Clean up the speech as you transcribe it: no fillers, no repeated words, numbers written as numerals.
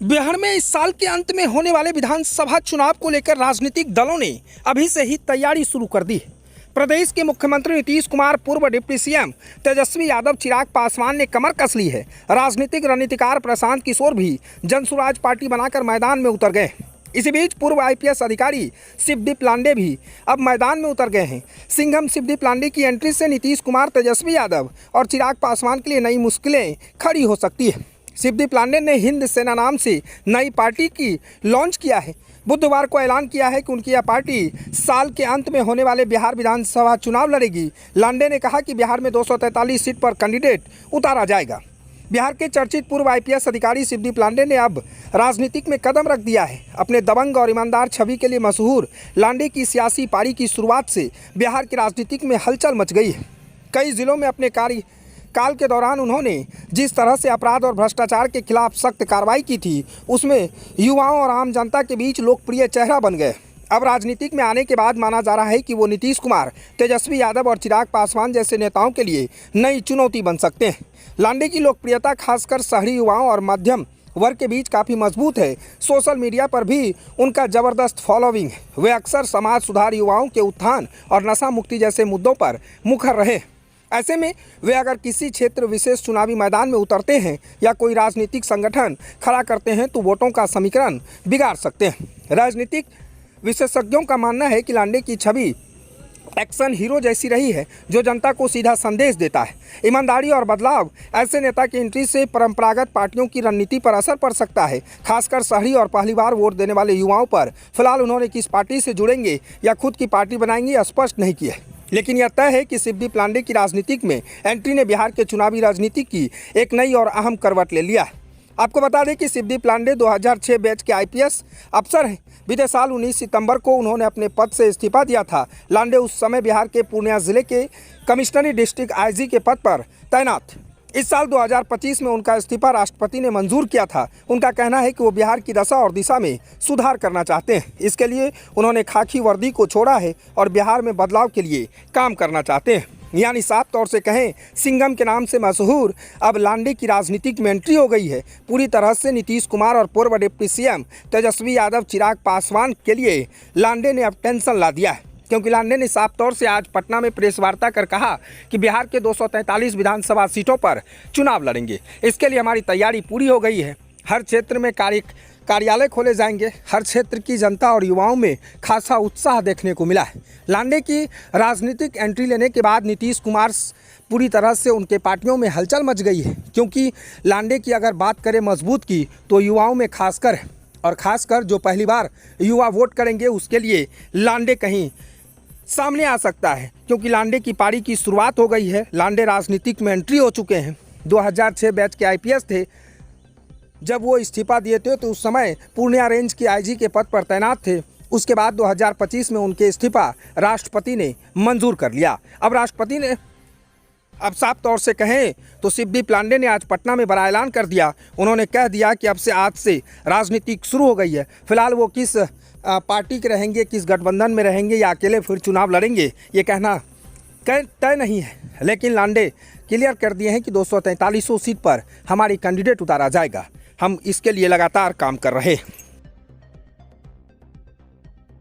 बिहार में इस साल के अंत में होने वाले विधानसभा चुनाव को लेकर राजनीतिक दलों ने अभी से ही तैयारी शुरू कर दी है। प्रदेश के मुख्यमंत्री नीतीश कुमार, पूर्व डिप्टी सीएम तेजस्वी यादव, चिराग पासवान ने कमर कस ली है। राजनीतिक रणनीतिकार प्रशांत किशोर भी जनसुराज पार्टी बनाकर मैदान में उतर गए। इसी बीच पूर्व आईपीएस अधिकारी शिवदीप लांडे भी अब मैदान में उतर गए हैं। सिंघम शिवदीप लांडे की एंट्री से नीतीश कुमार, तेजस्वी यादव और चिराग पासवान के लिए नई मुश्किलें खड़ी हो सकती है। शिवदीप लांडे ने हिंद सेना नाम से नई पार्टी की लॉन्च किया है। बुधवार को ऐलान किया है कि उनकी यह पार्टी साल के अंत में होने वाले बिहार विधानसभा चुनाव लड़ेगी। लांडे ने कहा कि बिहार में 243 सीट पर कैंडिडेट उतारा जाएगा। बिहार के चर्चित पूर्व आईपीएस अधिकारी शिवदीप लांडे ने अब राजनीतिक में कदम रख दिया है। अपने दबंग और ईमानदार छवि के लिए मशहूर लांडे की सियासी पारी की शुरुआत से बिहार की राजनीतिक में हलचल मच गई है। कई जिलों में अपने कार्यकाल के दौरान उन्होंने जिस तरह से अपराध और भ्रष्टाचार के खिलाफ सख्त कार्रवाई की थी, उसमें युवाओं और आम जनता के बीच लोकप्रिय चेहरा बन गए। अब राजनीतिक में आने के बाद माना जा रहा है कि वो नीतीश कुमार, तेजस्वी यादव और चिराग पासवान जैसे नेताओं के लिए नई चुनौती बन सकते हैं। लांडे की लोकप्रियता खासकर शहरी युवाओं और मध्यम वर्ग के बीच काफ़ी मजबूत है। सोशल मीडिया पर भी उनका ज़बरदस्त फॉलोइंग है। वे अक्सर समाज सुधार, युवाओं के उत्थान और नशा मुक्ति जैसे मुद्दों पर मुखर रहे। ऐसे में वे अगर किसी क्षेत्र विशेष चुनावी मैदान में उतरते हैं या कोई राजनीतिक संगठन खड़ा करते हैं तो वोटों का समीकरण बिगाड़ सकते हैं। राजनीतिक विशेषज्ञों का मानना है कि लांडे की छवि एक्शन हीरो जैसी रही है, जो जनता को सीधा संदेश देता है। ईमानदारी और बदलाव ऐसे नेता की एंट्री से परंपरागत पार्टियों की रणनीति पर असर पड़ सकता है, खासकर शहरी और पहली बार वोट देने वाले युवाओं पर। फिलहाल उन्होंने किस पार्टी से जुड़ेंगे या खुद की पार्टी बनाएंगे स्पष्ट नहीं किया है, लेकिन यह तय है कि शिवदीप लांडे की राजनीतिक में एंट्री ने बिहार के चुनावी राजनीति की एक नई और अहम करवट ले लिया है। आपको बता दें कि शिवदीप लांडे 2006 बैच के आईपीएस अफसर हैं। बीते साल 19 सितंबर को उन्होंने अपने पद से इस्तीफा दिया था। लांडे उस समय बिहार के पूर्णिया जिले के कमिश्नरी डिस्ट्रिक्ट आईजी के पद पर तैनात। इस साल 2025 में उनका इस्तीफा राष्ट्रपति ने मंजूर किया था। उनका कहना है कि वो बिहार की दशा और दिशा में सुधार करना चाहते हैं। इसके लिए उन्होंने खाकी वर्दी को छोड़ा है और बिहार में बदलाव के लिए काम करना चाहते हैं। यानी साफ तौर से कहें, सिंघम के नाम से मशहूर अब लांडे की राजनीतिक में एंट्री हो गई है। पूरी तरह से नीतीश कुमार और पूर्व डिप्टी सीएम तेजस्वी यादव, चिराग पासवान के लिए लांडे ने अब टेंशन ला दिया है, क्योंकि लांडे ने साफ तौर से आज पटना में प्रेस वार्ता कर कहा कि बिहार के 243 विधानसभा सीटों पर चुनाव लड़ेंगे। इसके लिए हमारी तैयारी पूरी हो गई है। हर क्षेत्र में कार्यालय खोले जाएंगे। हर क्षेत्र की जनता और युवाओं में खासा उत्साह देखने को मिला है। लांडे की राजनीतिक एंट्री लेने के बाद नीतीश कुमार पूरी तरह से उनके पार्टियों में हलचल मच गई है, क्योंकि लांडे की अगर बात करें मजबूत की, तो युवाओं में खासकर जो पहली बार युवा वोट करेंगे उसके लिए लांडे कहीं सामने आ सकता है, क्योंकि लांडे की पारी की शुरुआत हो गई है। लांडे राजनीतिक में एंट्री हो चुके हैं। 2006 बैच के आईपीएस थे। जब वो इस्तीफा दिए थे तो उस समय पूर्णिया रेंज के आईजी के पद पर तैनात थे। उसके बाद 2025 में उनके इस्तीफा राष्ट्रपति ने मंजूर कर लिया। अब राष्ट्रपति ने अब साफ तौर से कहें तो शिवदीप लांडे ने आज पटना में बड़ा ऐलान कर दिया। उन्होंने कह दिया कि अब से आज से राजनीति शुरू हो गई है। फिलहाल वो किस पार्टी के रहेंगे, किस गठबंधन में रहेंगे या अकेले फिर चुनाव लड़ेंगे, ये कहना तय नहीं है। लेकिन लांडे क्लियर कर दिए हैं कि 243 सीट पर हमारी कैंडिडेट उतारा जाएगा। हम इसके लिए लगातार काम कर रहे हैं।